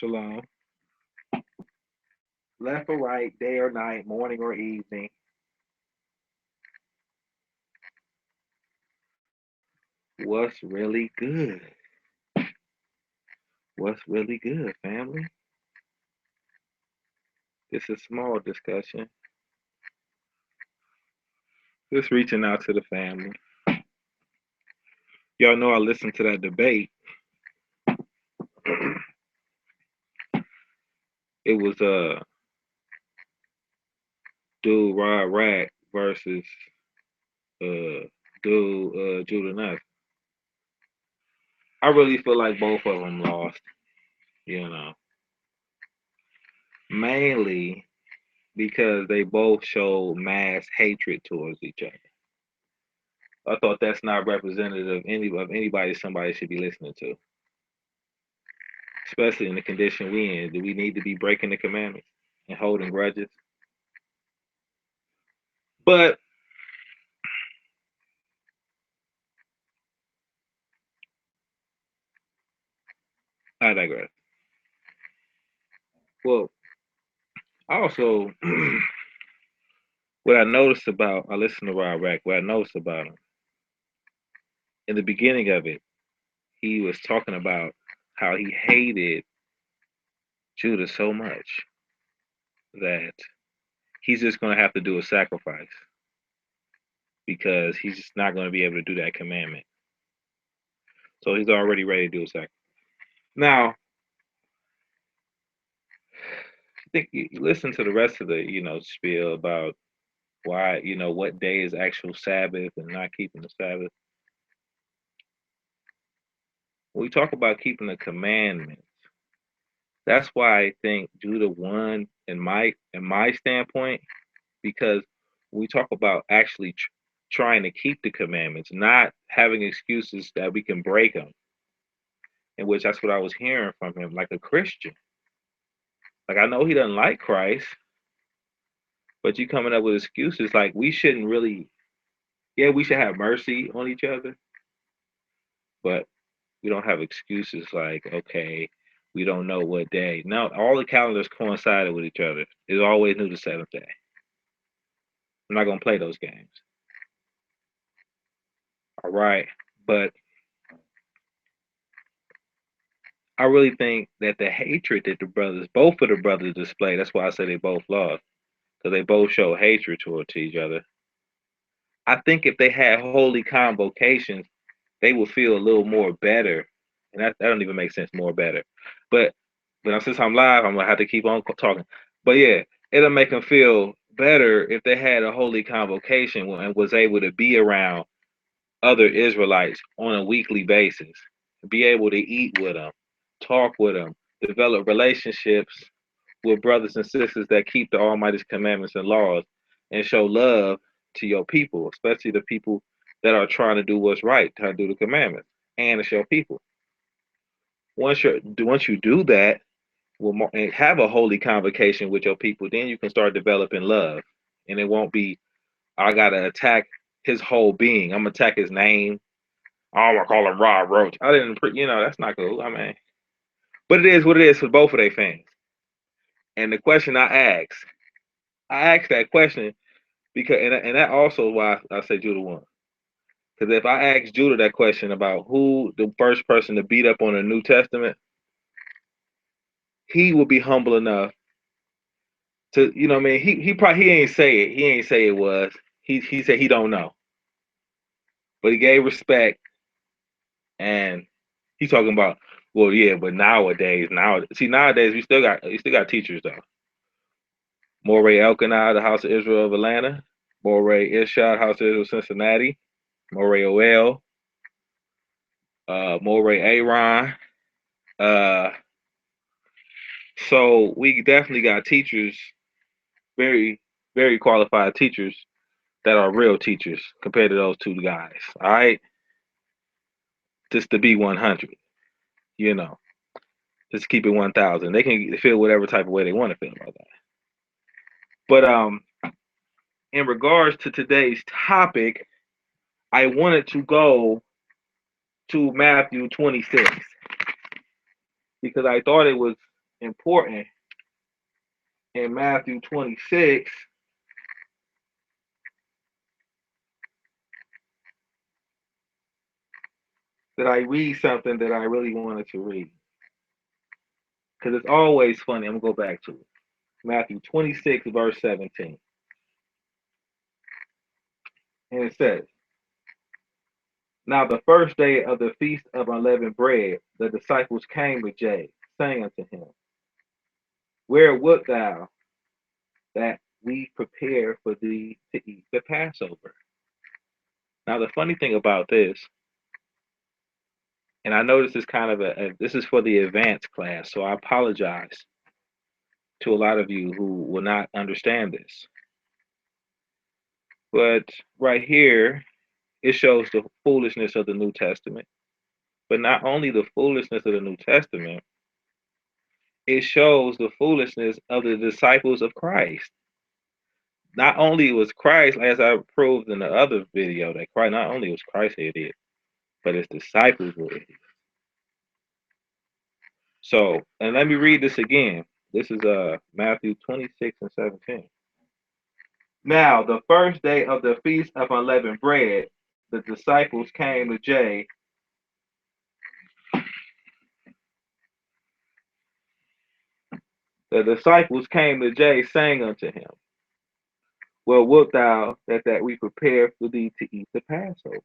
Shalom. Left or right, day or night, morning or evening. What's really good? What's really good, family? It's a small discussion. Just reaching out to the family. Y'all know I listened to that debate. It was dude Rod Rack versus uh dude Judah Knight. I really feel like both of them lost, you know. Mainly because they both showed mass hatred towards each other. I thought that's not representative of anybody somebody should be listening to, especially in the condition we in. Do we need to be breaking the commandments and holding grudges? But I digress. Well, also, what I noticed about, I listened to Rob Rack, what I noticed about him, in the beginning of it, he was talking about how he hated Judah so much that he's just going to have to do a sacrifice because he's just not going to be able to do that commandment. So he's already ready to do a sacrifice. Now, I think you listen to the rest of the, spiel about why, what day is actual Sabbath and not keeping the Sabbath. When we talk about keeping the commandments, that's why I think Judah won in my standpoint, because we talk about actually trying to keep the commandments, not having excuses that we can break them. In which that's what I was hearing from him, like a Christian. Like I know he doesn't like Christ, but you coming up with excuses like we shouldn't really. Yeah, we should have mercy on each other, but we don't have excuses like, okay, we don't know what day. No, all the calendars coincided with each other. It always knew the seventh day. I'm not gonna play those games. All right, but I really think that the hatred that both of the brothers display, that's why I say they both lost, because they both show hatred towards each other. I think if they had holy convocations, they would feel a little more better. And that don't even make sense, more better. But since I'm live, I'm gonna have to keep on talking. But yeah, it'll make them feel better if they had a holy convocation and was able to be around other Israelites on a weekly basis, be able to eat with them, talk with them, develop relationships with brothers and sisters that keep the Almighty's commandments and laws, and show love to your people, especially the people that are trying to do what's right, trying to do the commandments, and to show people. Once you do that, and have a holy convocation with your people, then you can start developing love, and it won't be I gotta attack his whole being. I'm gonna attack his name. I'm gonna call him Rob Roach. I didn't, that's not cool. I mean, but it is what it is for both of their fans. And the question I asked that question because, and that also why I say Judah won. Because if I ask Judah that question about who the first person to beat up on the New Testament, he will be humble enough to, what I mean, he ain't say it. He ain't say it was. He said he don't know. But he gave respect, and he's talking about, well, yeah, but nowadays we still got teachers though. Moray Elkanah, the House of Israel of Atlanta. Moray Ishad, House of Israel Cincinnati. Moray Oel. Moray Aaron. Uh, so we definitely got teachers, very, very qualified teachers that are real teachers compared to those two guys. All right, just to be 100, just keep it 1,000. They can feel whatever type of way they want to feel about that. But in regards to today's topic, I wanted to go to Matthew 26 because I thought it was important in Matthew 26 that I read something that I really wanted to read. Because it's always funny. I'm going to go back to it. Matthew 26, verse 17. And it says, now the first day of the feast of unleavened bread, the disciples came to James, saying unto him, where wilt thou that we prepare for thee to eat the Passover? Now the funny thing about this, and I know this is kind of this is for the advanced class, so I apologize to a lot of you who will not understand this. But right here, it shows the foolishness of the New Testament. But not only the foolishness of the New Testament, it shows the foolishness of the disciples of Christ. Not only was Christ, as I proved in the other video, that Christ not only was Christ an idiot, but his disciples were idiots. So, and let me read this again. This is Matthew 26 and 17. Now, the first day of the feast of unleavened bread, the disciples came to James. The disciples came to James, saying unto him, well, wilt thou that we prepare for thee to eat the Passover?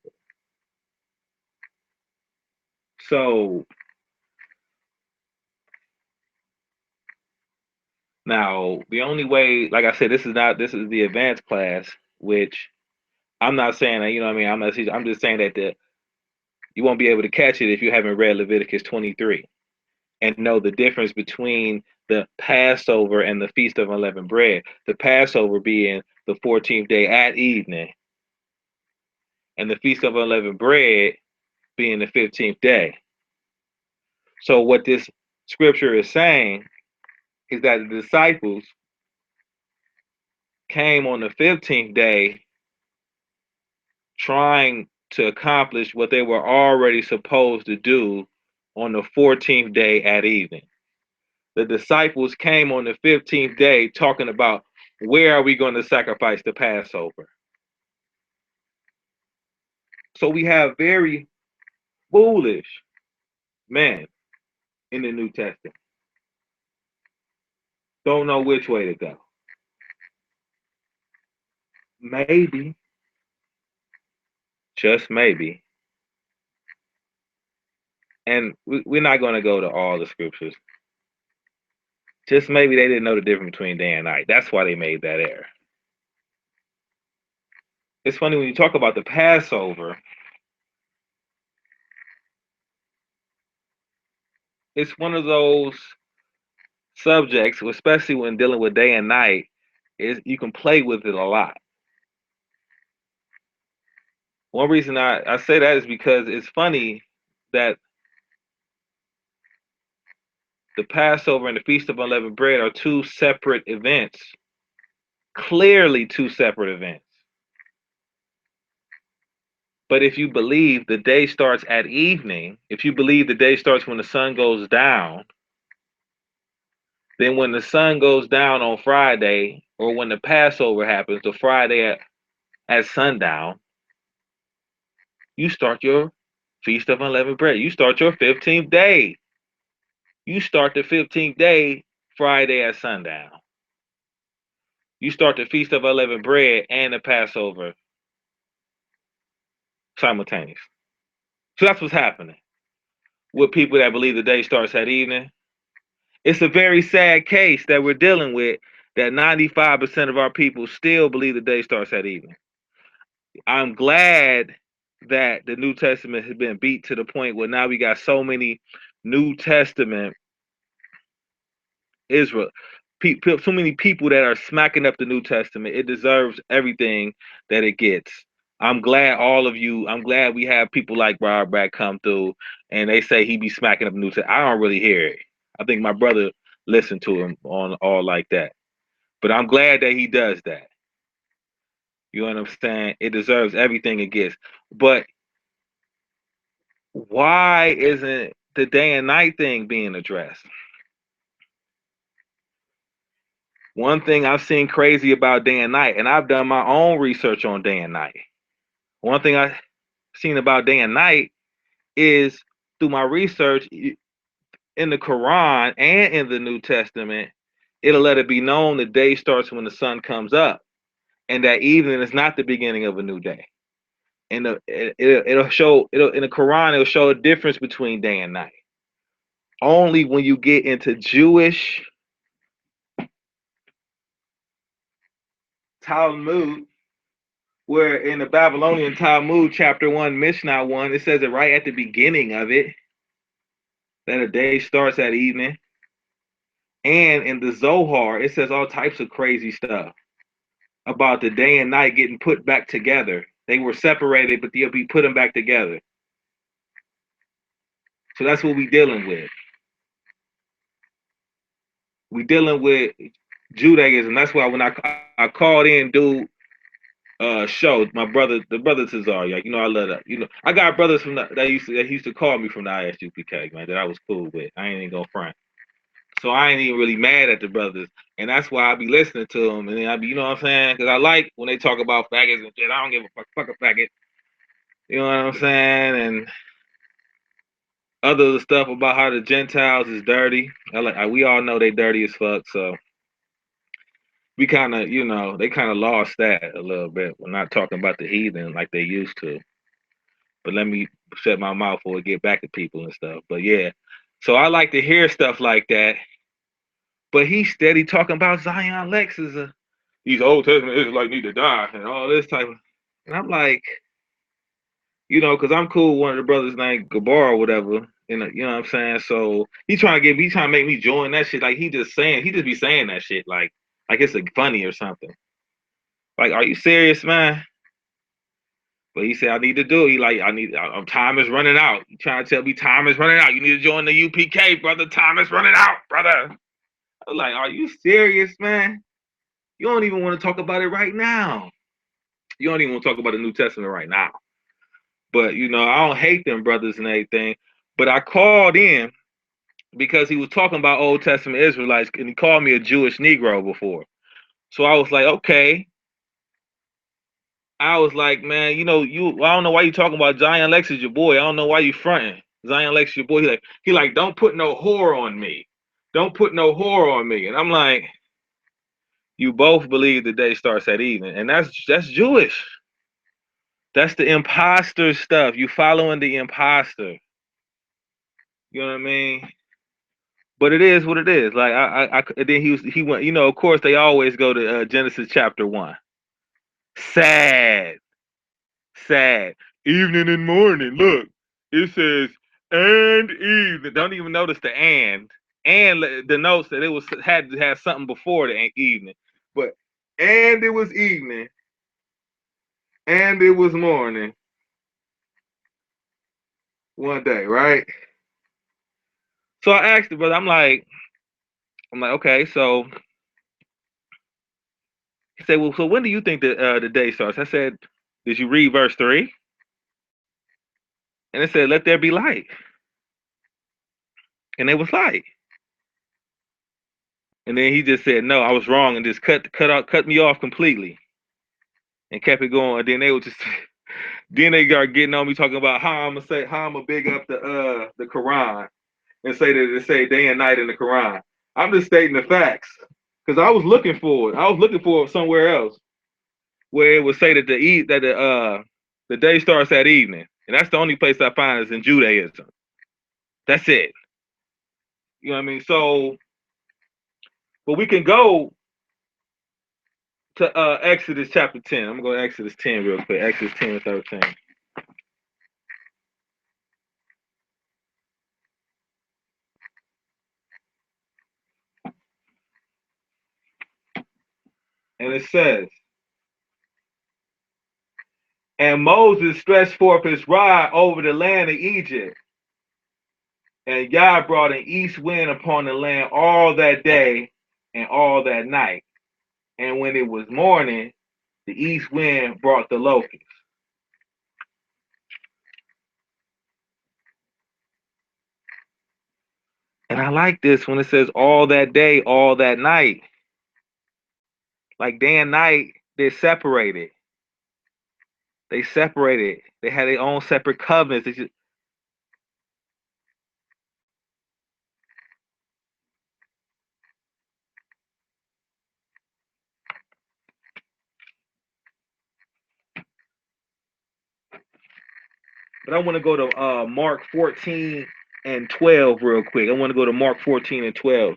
So now the only way, like I said, this is the advanced class, which I'm not saying that, you know what I mean, I'm just saying that you won't be able to catch it if you haven't read Leviticus 23 and know the difference between the Passover and the Feast of Unleavened Bread. The Passover being the 14th day at evening, and the Feast of Unleavened Bread being the 15th day. So what this scripture is saying is that the disciples came on the 15th day trying to accomplish what they were already supposed to do on the 14th day at evening. The disciples came on the 15th day talking about where are we going to sacrifice the Passover. So we have very foolish men in the New Testament. Don't know which way to go. Maybe, just maybe, and we're not going to go to all the scriptures. Just maybe they didn't know the difference between day and night. That's why they made that error. It's funny when you talk about the Passover, it's one of those subjects, especially when dealing with day and night, is you can play with it a lot. One reason I say that is because it's funny that the Passover and the Feast of Unleavened Bread are two separate events, clearly two separate events. But if you believe the day starts at evening, if you believe the day starts when the sun goes down, then when the sun goes down on Friday, or when the Passover happens, the Friday at sundown, you start your Feast of Unleavened Bread. You start your 15th day. You start the 15th day Friday at sundown. You start the Feast of Unleavened Bread and the Passover simultaneous. So that's what's happening with people that believe the day starts at evening. It's a very sad case that we're dealing with, that 95% of our people still believe the day starts at evening. I'm glad that the New Testament has been beat to the point where now we got so many New Testament Israel, so many people that are smacking up the New Testament. It deserves everything that it gets. I'm glad all of you. I'm glad we have people like Rob Brack come through, and they say he be smacking up the New Testament. I don't really hear it. I think my brother listened to him on all like that, but I'm glad that he does that. You know what I'm saying? It deserves everything it gets. But why isn't the day and night thing being addressed? One thing I've seen crazy about day and night, and I've done my own research on day and night. One thing I've seen about day and night is through my research in the Quran and in the New Testament, it'll let it be known the day starts when the sun comes up, and that evening is not the beginning of a new day. And it'll show it'll in the Quran it'll show a difference between day and night. Only when you get into Jewish Talmud, where in the Babylonian Talmud, chapter 1, Mishnah 1, it says it right at the beginning of it that a day starts at evening. And in the Zohar, it says all types of crazy stuff about the day and night getting put back together. They were separated, but they'll be putting back together. So that's what we're dealing with. We're dealing with Judaism. That's why when I called in, dude, show my brother, the brother Cesar, like, I love that. I got brothers from that used to call me from the ISUPK, man, that I was cool with. I ain't even gonna front. So I ain't even really mad at the brothers, and that's why I be listening to them, and then I be, you know what I'm saying? Because I like when they talk about faggots and shit. I don't give a fuck a faggot. You know what I'm saying? And other stuff about how the Gentiles is dirty. We all know they dirty as fuck. So we kind of, they kind of lost that a little bit. We're not talking about the heathen like they used to. But let me shut my mouth before we get back at people and stuff. But yeah, so I like to hear stuff like that. But he's steady talking about Zion Lex these Old Testament Israelites need to die and all this type of. And I'm like, because I'm cool with one of the brothers named Gabar or whatever. You know what I'm saying? So he's trying to make me join that shit. Like he just be saying that shit like it's funny or something. Like, are you serious, man? But he said I need to do it. He like time is running out. You trying to tell me time is running out? You need to join the UPK, brother. Time is running out, brother. I was like, are you serious, man? You don't even want to talk about it right now. You don't even want to talk about the New Testament right now. But I don't hate them brothers and everything. But I called in because he was talking about Old Testament Israelites, and he called me a Jewish Negro before. So I was like, okay. I was like, man, I don't know why you talking about Zion Lex is your boy. I don't know why you fronting. Zion Lex is your boy. He like, don't put no whore on me. Don't put no whore on me. And I'm like, you both believe the day starts at evening, and that's Jewish. That's the imposter stuff. You following the imposter. You know what I mean? But it is what it is. Like then he went. Of course they always go to Genesis chapter 1. Sad, sad. Evening and morning. Look, it says and evening. Don't even notice the and. And denotes that it had to have something before the evening. But and it was evening, and it was morning. One day, right? So I asked the brother. I'm like, okay, so he said, well, so when do you think the day starts? I said, did you read verse 3? And it said, let there be light. And it was light. And then he just said, no, I was wrong, and just cut me off completely. And kept it going. And then they were just then they got getting on me talking about how I'm gonna big up the Quran and say that it say day and night in the Quran. I'm just stating the facts. Because I was looking for it. I was looking for it somewhere else where it would say that the day starts at evening. And that's the only place I find is in Judaism. That's it. You know what I mean? So, but we can go to Exodus chapter 10. I'm going to go to Exodus 10 real quick. Exodus 10 and 13. And it says, and Moses stretched forth his rod over the land of Egypt. And Yah brought an east wind upon the land all that day and all that night. And when it was morning, the east wind brought the locusts. And I like this when it says all that day, all that night. Like day and night, they're separated. They separated. They had their own separate covenants. But I want to go to Mark 14 and 12 real quick. I want to go to Mark 14 and 12.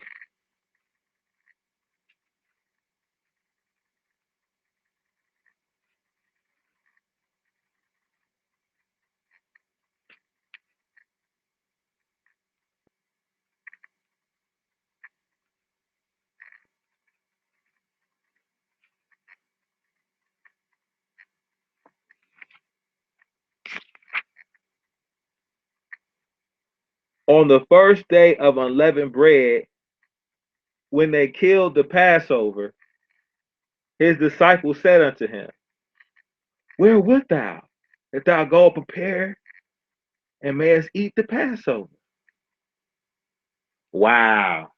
On the first day of unleavened bread, when they killed the Passover, his disciples said unto him, where wilt thou, that thou go prepare and mayest eat the Passover? Wow.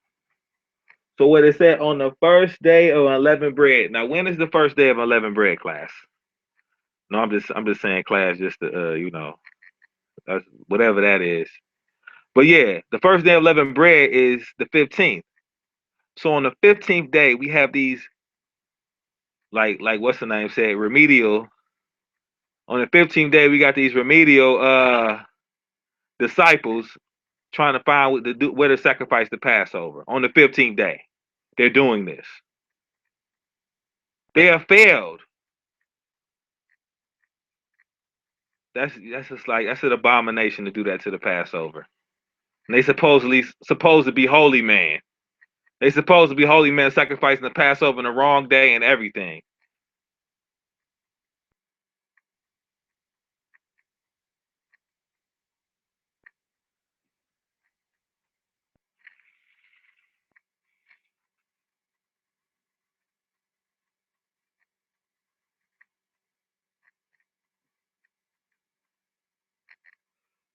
So what it said on the first day of unleavened bread. Now, when is the first day of unleavened bread, class? No, I'm just saying, class, just to whatever that is. But yeah, the first day of unleavened bread is the 15th. So on the 15th day, we have these like what's the name said, remedial. On the 15th day, we got these remedial disciples trying to find where to sacrifice the Passover on the 15th day. They're doing this. They have failed. That's just like that's an abomination to do that to the Passover. And they supposed to be holy man. They supposed to be holy men sacrificing the Passover on the wrong day and everything.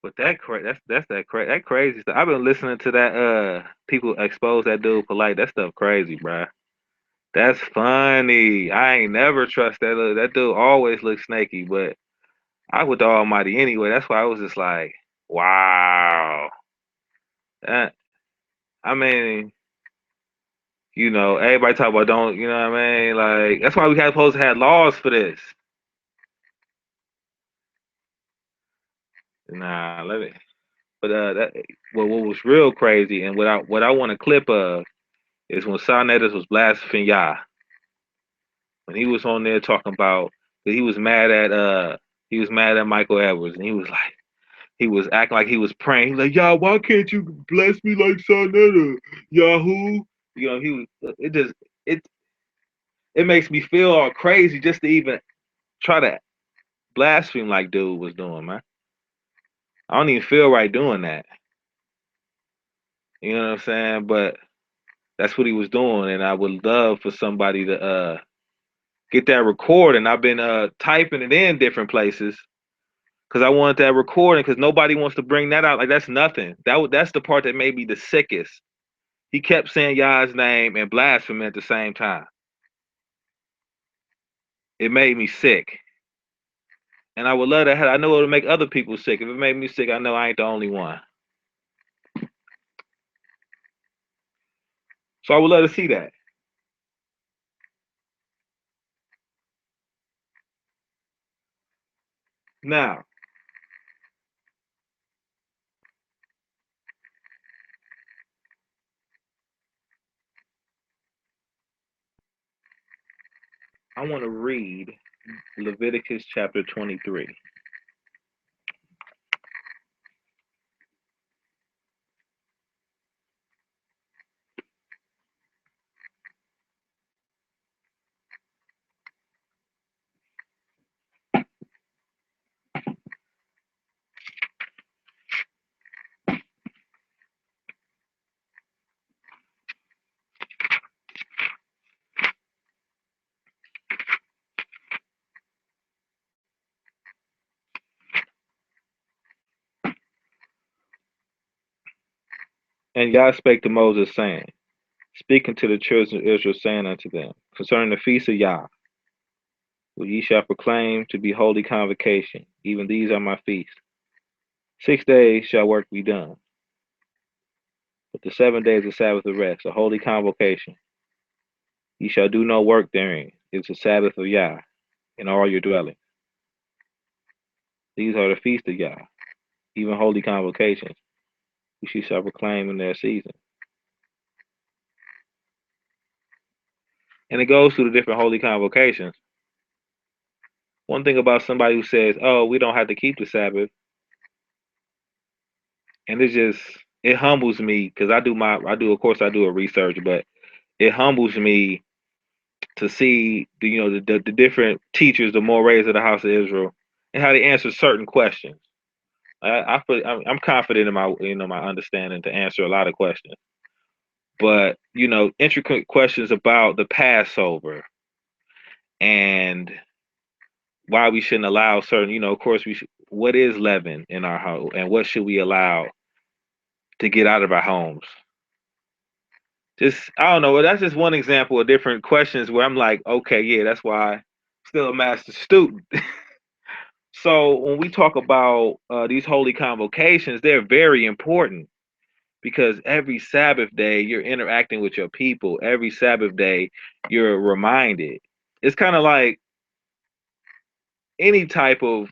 But that crazy stuff. I've been listening to that people expose that dude polite. That stuff crazy, bruh. That's funny. I ain't never trust that dude always looks snaky, but I with the Almighty anyway. That's why I was just like, wow. That, I mean, everybody talk about don't, you know what I mean? Like that's why we had supposed to have laws for this. Nah, let me. But what was real crazy and what I want a clip of is when Sarnetas was blaspheming Yah when he was on there talking about that he was mad at Michael Edwards and he was acting like he was praying. He's like, Yah, why can't you bless me like Sarnetta, Yahoo? He was it it makes me feel all crazy just to even try to blaspheme like dude was doing, man. I don't even feel right doing that. You know what I'm saying? But that's what he was doing, and I would love for somebody to get that recording. I've been typing it in different places because I want that recording because nobody wants to bring that out. Like that's nothing. That's the part that made me the sickest. He kept saying Yah's name and blasphemy at the same time. It made me sick, and I would love that. I know it'll make other people sick. If it made me sick, I know I ain't the only one. So I would love to see that. Now I want to read Leviticus chapter 23. And Yah spake to Moses, saying, speaking to the children of Israel, saying unto them, concerning the feast of Yah, which ye shall proclaim to be holy convocation. Even these are my feasts. 6 days shall work be done, but the 7 days of Sabbath of rest, a holy convocation. Ye shall do no work therein. It is the Sabbath of Yah in all your dwellings. These are the feasts of Yah, even holy convocations, which ye shall proclaim in their season. And it goes through the different holy convocations. One thing about somebody who says, "Oh, we don't have to keep the Sabbath," and it humbles me because of course I do a research, but it humbles me to see the different teachers, the mores of the house of Israel, and how they answer certain questions. I'm confident in my understanding to answer a lot of questions, but intricate questions about the Passover and why we shouldn't allow certain, of course what is leaven in our home and what should we allow to get out of our homes. Just I don't know. That's just one example of different questions where I'm like, okay, yeah, that's why I'm still a master student. So when we talk about these holy convocations, they're very important because every Sabbath day you're interacting with your people. Every Sabbath day you're reminded. It's kind of like any type of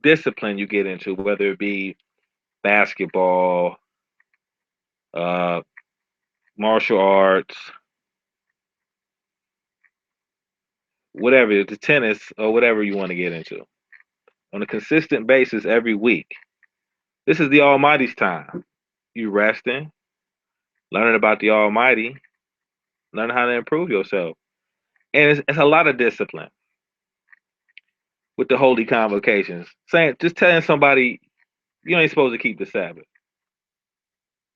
discipline you get into, whether it be basketball, uh, martial arts, whatever, the tennis or whatever you want to get into on a consistent basis every week. This is the Almighty's time. You resting, learning about the Almighty, learning how to improve yourself. And it's a lot of discipline with the holy convocations. Just telling somebody you ain't supposed to keep the Sabbath.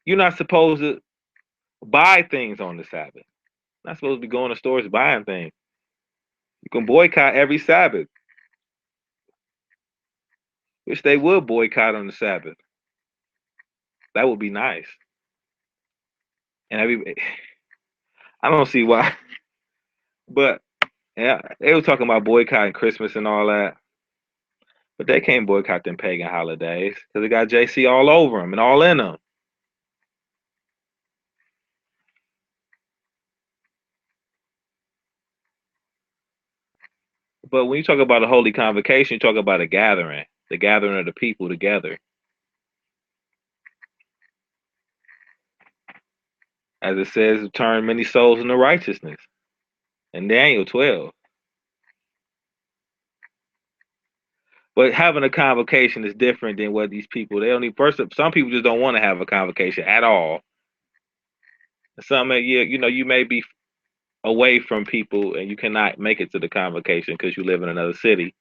You're not supposed to buy things on the Sabbath. You're not supposed to be going to stores buying things. You can boycott every Sabbath, which they would boycott on the Sabbath. That would be nice. And I don't see why. But yeah, they were talking about boycotting Christmas and all that. But they can't boycott them pagan holidays because they got JC all over them and all in them. But when you talk about a holy convocation, you talk about the gathering of the people together. As it says, turn many souls into righteousness in Daniel 12. But having a convocation is different than what these people, they only first some people just don't want to have a convocation at all. Some you may be away from people and you cannot make it to the convocation because you live in another city.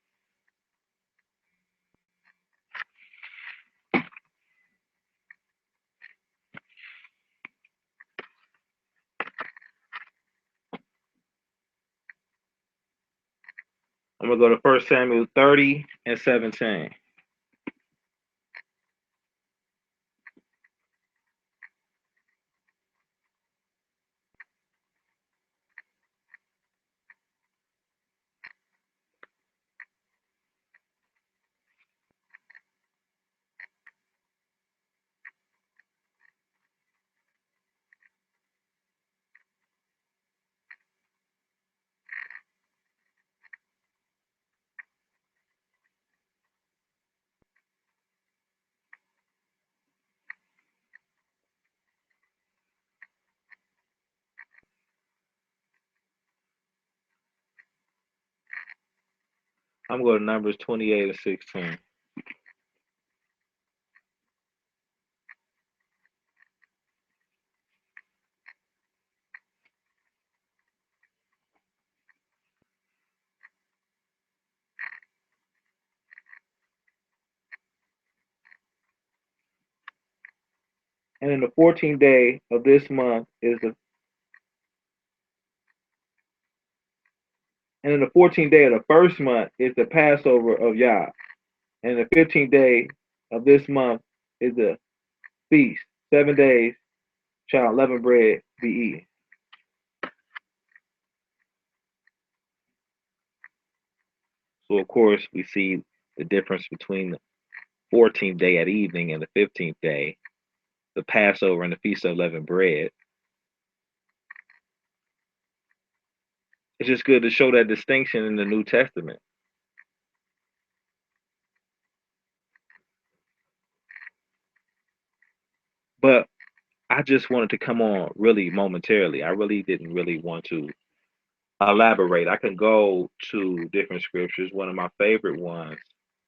I'm gonna go to 1 Samuel 30 and 17. I'm going to Numbers 28 and 16. And in the 14th day of this month is the and in the 14th day of the first month is the Passover of Yah. And the 15th day of this month is the feast. 7 days shall unleavened bread be eaten. So of course we see the difference between the 14th day at evening and the 15th day, the Passover and the Feast of Unleavened Bread. It's just good to show that distinction in the New Testament. But I just wanted to come on really momentarily. I really didn't really want to elaborate. I can go to different scriptures. One of my favorite ones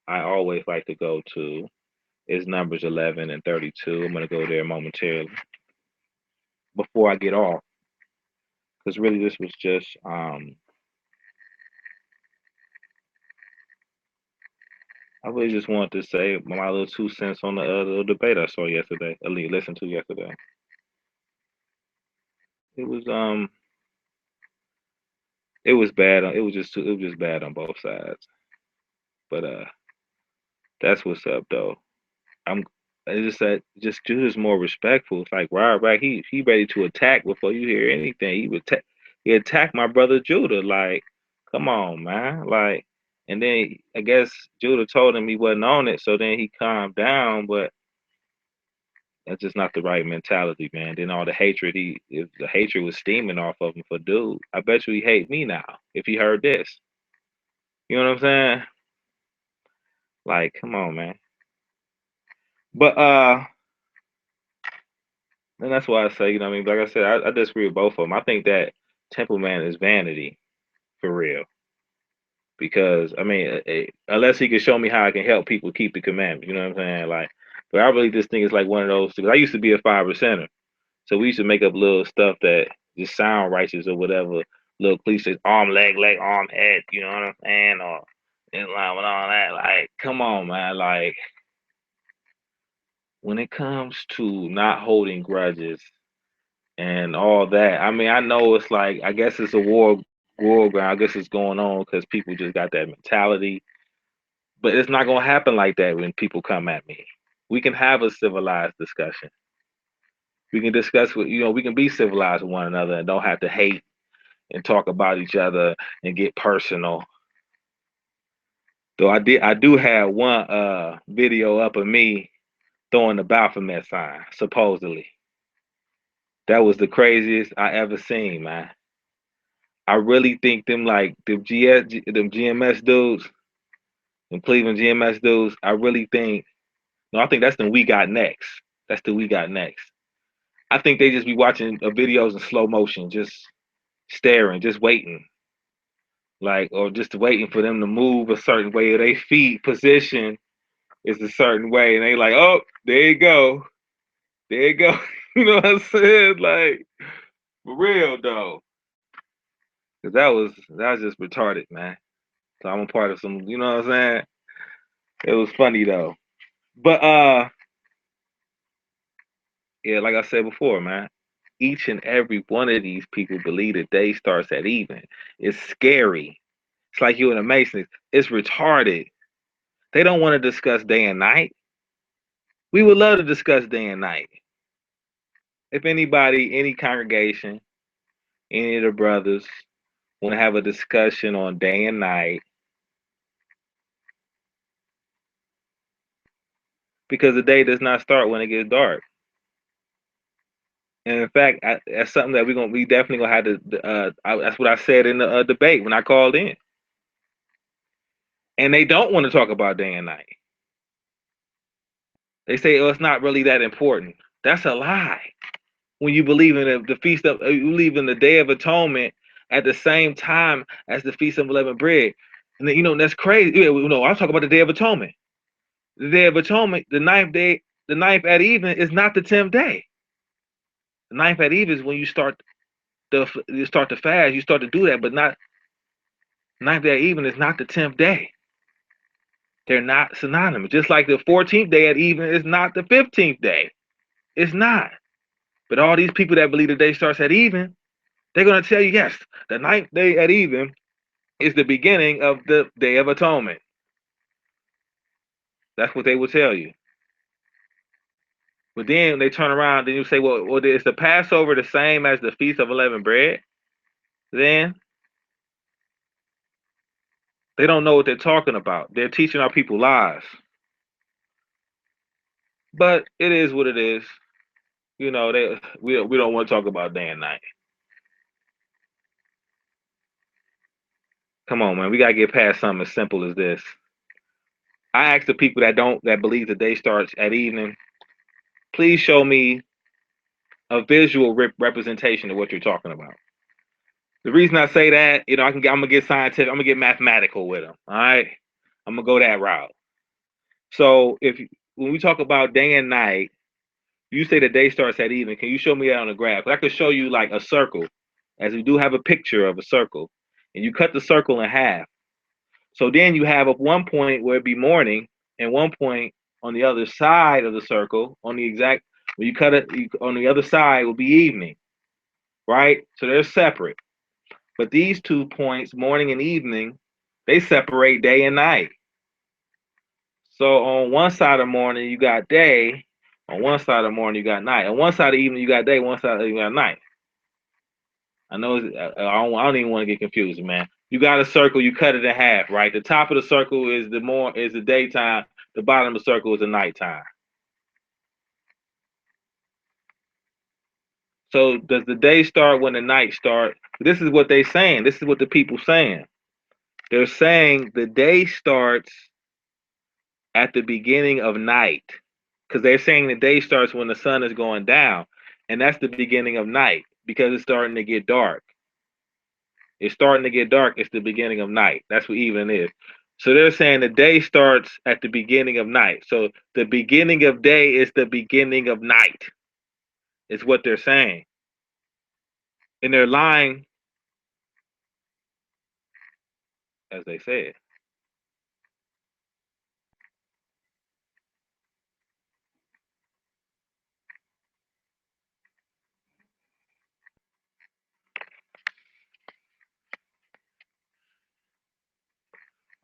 I always like to go to is Numbers 11 and 32. I'm going to go there momentarily before I get off, because really this was just I really just wanted to say my little 2 cents on the little debate I saw yesterday, listened to yesterday. It was it was bad. It was just bad on both sides. But that's what's up though. I'm it's just that just Judah's more respectful. It's like right, he ready to attack before you hear anything. He attacked my brother Judah. Like, come on, man. Like, and then I guess Judah told him he wasn't on it, so then he calmed down. But that's just not the right mentality, man. Then all the hatred if the hatred was steaming off of him for dude. I bet you he hate me now if he heard this. You know what I'm saying? Like, come on, man. But and that's why I say, you know what I mean? Like I said, I disagree with both of them. I think that Temple Man is vanity for real. Because I mean, unless he can show me how I can help people keep the commandments, you know what I'm saying? Like, but I really just think it's like one of those. Because I used to be a 5%er, so we used to make up little stuff that just sound righteous or whatever, little cliches, arm, leg, arm, head, you know what I'm saying, or in line with all that. Like, come on, man. Like, when it comes to not holding grudges and all that. I mean, I know it's like I guess it's a war ground. I guess it's going on because people just got that mentality. But it's not gonna happen like that when people come at me. We can have a civilized discussion. We can discuss with we can be civilized with one another and don't have to hate and talk about each other and get personal. Though I do have one video up of me throwing the Baphomet sign, supposedly. That was the craziest I ever seen, man. I really think them GMS dudes, them Cleveland GMS dudes, I really think no, I think that's the We Got Next. That's the We Got Next. I think they just be watching videos in slow motion, just staring, just waiting. Like, or just waiting for them to move a certain way, or they feet position is a certain way, and they like, oh, there you go. There you go. You know what I'm saying? Like, for real though. Cause that was just retarded, man. So I'm a part of some, you know what I'm saying? It was funny though. But yeah, like I said before, man, each and every one of these people believe the day starts at even. It's scary. It's like you in a Masons. It's retarded. They don't want to discuss day and night. We would love to discuss day and night. If anybody, any congregation, any of the brothers want to have a discussion on day and night, because the day does not start when it gets dark. And in fact, that's something that we definitely gonna have to. That's what I said in the debate when I called in. And they don't want to talk about day and night. They say, "Oh, it's not really that important." That's a lie. When you believe in the feast of, you believe in the Day of Atonement at the same time as the Feast of Unleavened Bread, and then, that's crazy. I'm talking about the Day of Atonement. The Day of Atonement, the ninth day, the ninth at even is not the 10th day. The ninth at even is when you start to fast. You start to do that, but not ninth day at even is not the 10th day. They're not synonymous. Just like the 14th day at even is not the 15th day. It's not. But all these people that believe the day starts at even, they're going to tell you, yes, the ninth day at even is the beginning of the Day of Atonement. That's what they will tell you. But then they turn around and you say, well, is the Passover the same as the Feast of Unleavened Bread? Then They don't know what they're talking about. They're teaching our people lies. But it is what it is. You know, we don't want to talk about day and night. Come on, man. We gotta get past something as simple as this. I ask the people that believe the day starts at evening, please show me a visual representation of what you're talking about. The reason I say that, I'm gonna get scientific, I'm gonna get mathematical with them. All right, I'm gonna go that route. So when we talk about day and night, you say the day starts at evening. Can you show me that on a graph? I could show you like a circle, as we do have a picture of a circle, and you cut the circle in half. So then you have at one point where it'd be morning, and one point on the other side of the circle, when you cut it on the other side will be evening, right? So they're separate. But these 2 points, morning and evening, they separate day and night. So on one side of morning you got day, on one side of morning you got night. On one side of evening you got day, one side you got night. I know I don't even want to get confused, man. You got a circle, you cut it in half, right? The top of the circle is the daytime, the bottom of the circle is the nighttime. So does the day start when the night start? This is what they're saying. This is what the people saying. They're saying the day starts at the beginning of night. Because they're saying the day starts when the sun is going down. And that's the beginning of night because it's starting to get dark. It's starting to get dark. It's the beginning of night. That's what evening is. So they're saying the day starts at the beginning of night. So the beginning of day is the beginning of night, is what they're saying. And they're lying, as they said.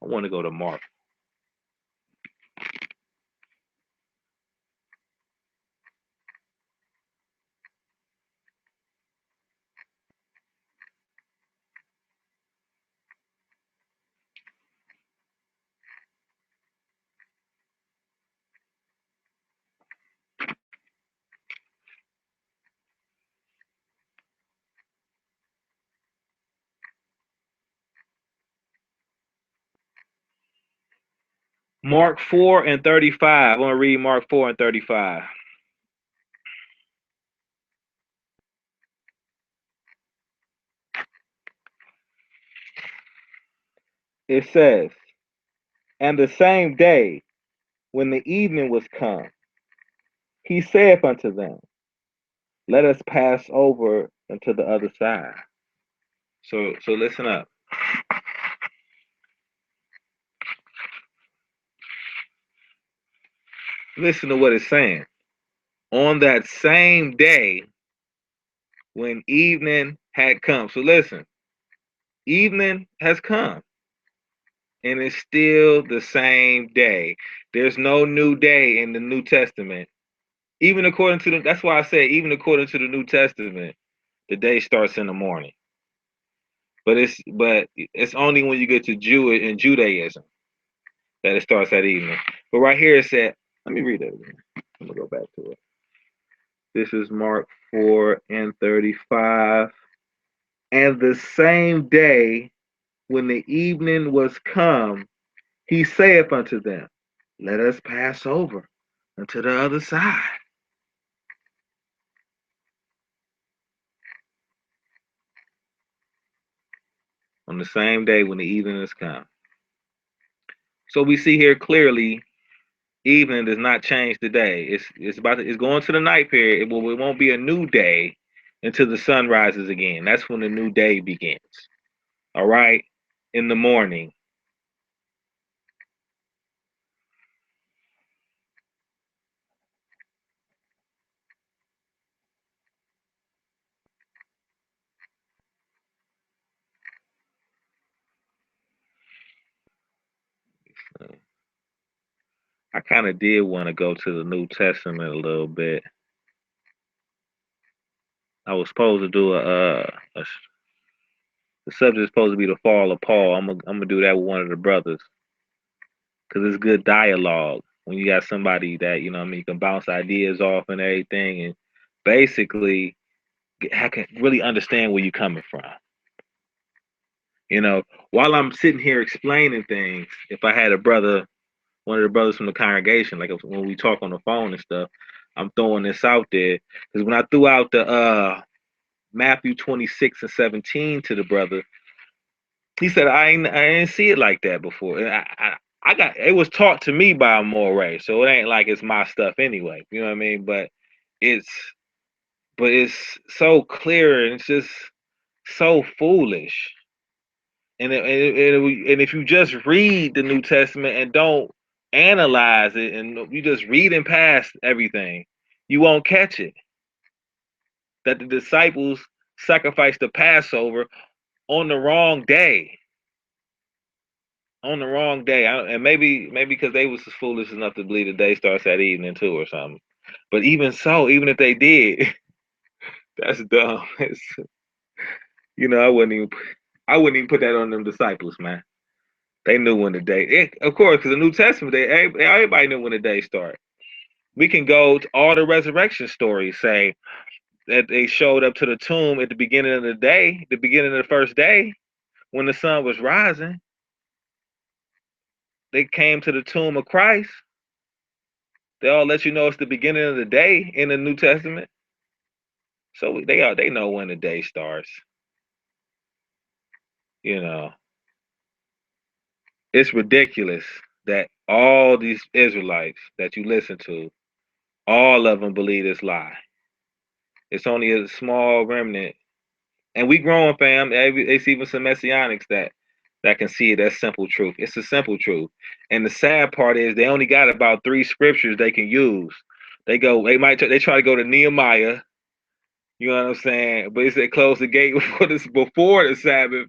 I want to go to Mark. Mark 4 and 35. I want to read Mark 4 and 35. It says, and the same day when the evening was come, he saith unto them, let us pass over unto the other side. So listen up. Listen to what it's saying. On that same day when evening had come. So listen, evening has come and it's still the same day. There's no new day in the New Testament. Even according to that's why I say even according to the New Testament, the day starts in the morning. But it's only when you get to Judaism that it starts at evening. But right here it said, let me read that again. I'm gonna go back to it. This is Mark 4 and 35. And the same day when the evening was come, he saith unto them, let us pass over unto the other side. On the same day when the evening is come. So we see here clearly, evening does not change the day. It's going to the night period. It won't be a new day until the sun rises again. That's when the new day begins. All right, in the morning. I kind of did want to go to the New Testament a little bit. I was supposed to do The subject is supposed to be the fall of Paul. I'm gonna do that with one of the brothers because it's good dialogue when you got somebody that you know what I mean you can bounce ideas off and everything, and basically I can really understand where you're coming from. You know, while I'm sitting here explaining things, if I had a brother, one of the brothers from the congregation, like when we talk on the phone and stuff, I'm throwing this out there because when I threw out the Matthew 26 and 17 to the brother, he said I ain't see it like that before. And I got it was taught to me by a Moray, so it ain't like it's my stuff anyway. You know what I mean? It's it's so clear and it's just so foolish. And if you just read the New Testament and don't analyze it, and you just reading past everything, you won't catch it. That the disciples sacrificed the Passover on the wrong day. On the wrong day, and maybe because they was foolish enough to believe the day starts at evening too, or something. But even so, even if they did, that's dumb. You know, I wouldn't even put that on them disciples, man. They knew when the day, of course, because the New Testament, everybody knew when the day started. We can go to all the resurrection stories, say that they showed up to the tomb at the beginning of the day, the beginning of the first day, when the sun was rising. They came to the tomb of Christ. They all let you know it's the beginning of the day in the New Testament. So they know when the day starts. You know, it's ridiculous that all these Israelites that you listen to, all of them believe this lie. It's only a small remnant, and we growing, fam. It's even some messianics that can see it as simple truth. It's a simple truth, and the sad part is they only got about 3 scriptures they can use. They try to go to Nehemiah. You know what I'm saying? But it's they close the gate before the Sabbath.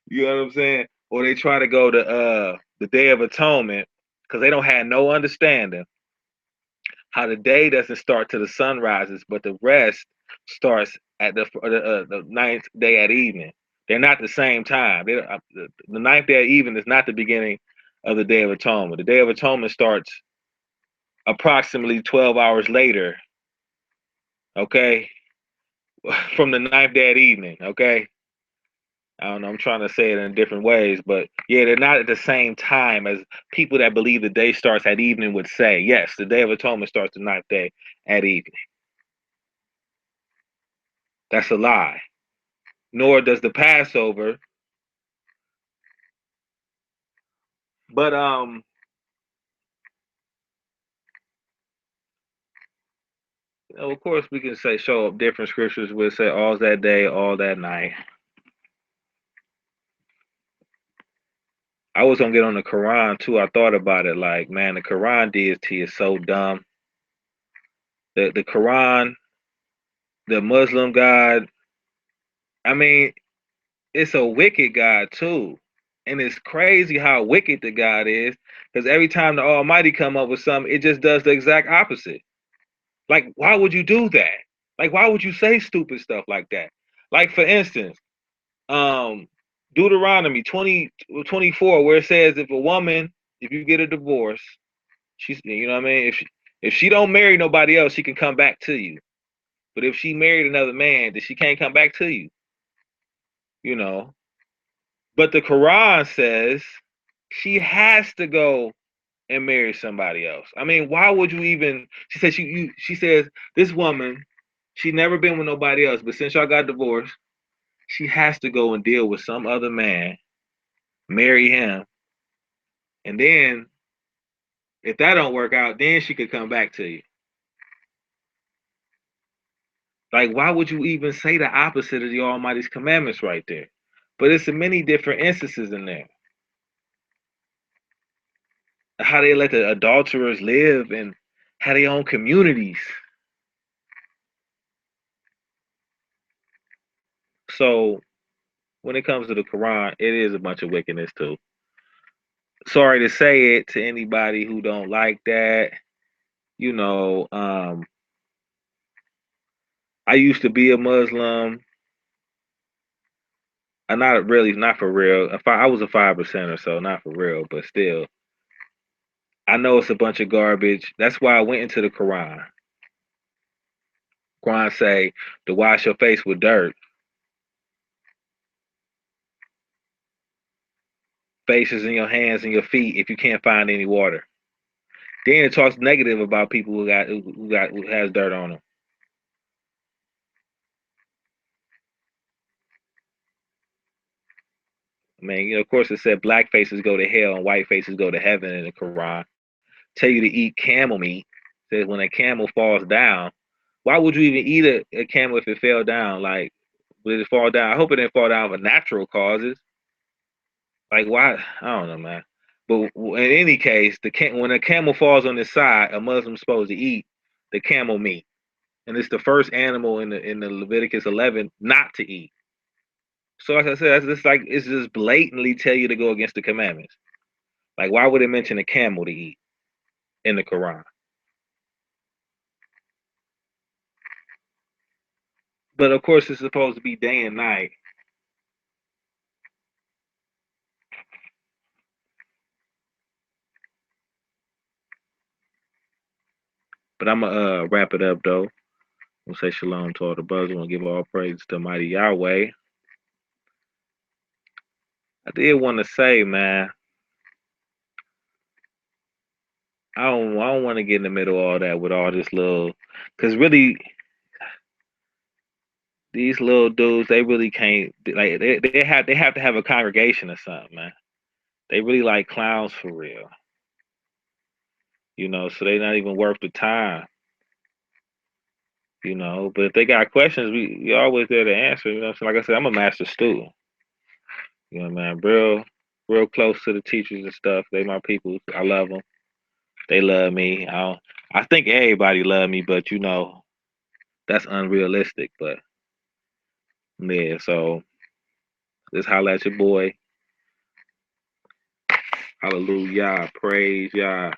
You know what I'm saying? Or they try to go to the Day of Atonement because they don't have no understanding how the day doesn't start till the sun rises, but the rest starts at the ninth day at evening. They're not the same time. The ninth day at evening is not the beginning of the Day of Atonement. The Day of Atonement starts approximately 12 hours later, okay, from the ninth day at evening, okay? I don't know. I'm trying to say it in different ways, but yeah, they're not at the same time as people that believe the day starts at evening would say. Yes, the Day of Atonement starts the ninth day at evening. That's a lie. Nor does the Passover. But of course, we can say show up different scriptures. We'll say all's that day, all that night. I was gonna get on the Quran too. I thought about it. Like, man, the Quran deity is so dumb. The Quran, the Muslim God. I mean, it's a wicked God too, and it's crazy how wicked the God is. Because every time the Almighty come up with something, it just does the exact opposite. Like, why would you do that? Like, why would you say stupid stuff like that? Like, for instance, um, Deuteronomy 20:24, where it says if you get a divorce, she's, you know what I mean? If she don't marry nobody else, she can come back to you. But if she married another man, then she can't come back to you, you know. But the Quran says she has to go and marry somebody else. I mean, why would you even? She says this woman, she never been with nobody else, but since y'all got divorced, she has to go and deal with some other man, marry him, and then if that don't work out, then she could come back to you. Like, why would you even say the opposite of the Almighty's commandments right there? But it's in many different instances in there. How they let the adulterers live and have their own communities. So when it comes to the Quran, it is a bunch of wickedness too. Sorry to say it to anybody who don't like that. You know, I used to be a Muslim. Not really, not for real. I was a 5% or so, not for real, but still, I know it's a bunch of garbage. That's why I went into the Quran. Quran say to wash your face with dirt, faces in your hands and your feet if you can't find any water. Then it talks negative about people who has dirt on them. I mean, of course, it said black faces go to hell and white faces go to heaven in the Quran. Tell you to eat camel meat. Says when a camel falls down, why would you even eat a camel if it fell down? Like, would it fall down? I hope it didn't fall down for natural causes. Like, why? I don't know, man. But in any case, when a camel falls on its side, a Muslim's supposed to eat the camel meat, and it's the first animal in the Leviticus 11 not to eat. So, like I said, that's just like it's just blatantly tell you to go against the commandments. Like, why would it mention a camel to eat in the Quran? But of course, it's supposed to be day and night. But I'm gonna wrap it up though. I'm gonna say shalom to all the brothers. I'm gonna give all praise to Mighty Yahweh. I did want to say, man, I don't want to get in the middle of all that with all this little, cause really these little dudes they really can't like they have to have a congregation or something, man. They really like clowns for real, So they're not even worth the time, But if they got questions, we always there to answer, So like I said, I'm a master student, man. Real close to the teachers and stuff. They my people. I love them. They love me. I think everybody love me, but that's unrealistic. But yeah, so just holla at your boy. Hallelujah. Praise Yah.